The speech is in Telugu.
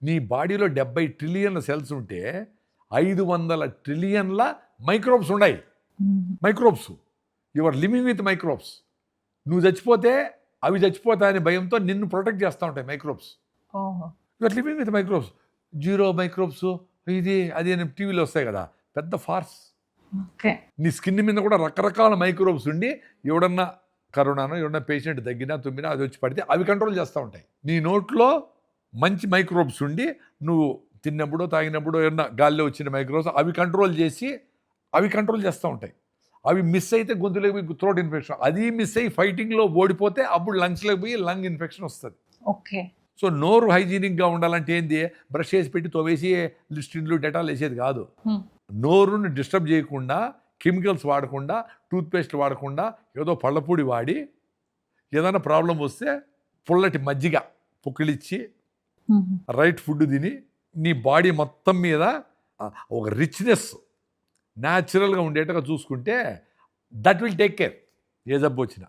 నీ బాడీలో 70 ట్రిలియన్ల సెల్స్ ఉంటే 500 ట్రిలియన్ల మైక్రోబ్స్ ఉన్నాయి. Microbes, your living with microbes. నువ్వు చచ్చిపోతే అవి చచ్చిపోతాయని భయంతో నిన్ను ప్రొటెక్ట్ చేస్తూ ఉంటాయి microbes. Your living with microbes. Zero microbes ఇది అది అని టీవీలో వస్తాయి కదా, పెద్ద ఫార్స్. నీ స్కిన్ మీద కూడా రకరకాల మైక్రోబ్స్ ఉండి ఎవడన్నా కరోనానో ఎవడన్నా పేషెంట్ తగ్గినా తుమ్మినా అది వచ్చి పడితే అవి కంట్రోల్ చేస్తూ ఉంటాయి. నీ నోట్లో మంచి మైక్రోబ్స్ ఉండి నువ్వు తిన్నప్పుడు తాగినప్పుడు ఏమన్నా గాల్లో వచ్చిన మైక్రోబ్స్ అవి కంట్రోల్ చేస్తూ ఉంటాయి. అవి మిస్ అయితే గొంతులోకి పోయి థ్రోట్ ఇన్ఫెక్షన్, అది మిస్ అయ్యి ఫైటింగ్లో ఓడిపోతే అప్పుడు లంగ్స్లోకి పోయి లంగ్ ఇన్ఫెక్షన్ వస్తుంది. ఓకే. సో నోరు హైజీనిక్గా ఉండాలంటే ఏంది, బ్రష్ చేసి పెట్టి తోవేసి లిస్టిన్లు డెటాల్ వేసేది కాదు. నోరుని డిస్టర్బ్ చేయకుండా, కెమికల్స్ వాడకుండా, టూత్పేస్ట్ వాడకుండా ఏదో పళ్ళపొడి వాడి ఏదైనా ప్రాబ్లం వస్తే పుల్లటి మజ్జిగ పుక్కిలిచ్చి రైట్ ఫుడ్ తిని నీ బాడీ మొత్తం మీద ఒక రిచ్నెస్ న్యాచురల్గా ఉండేట్టుగా చూసుకుంటే దట్ విల్ టేక్ కేర్ ఏ జబ్బు వచ్చినా.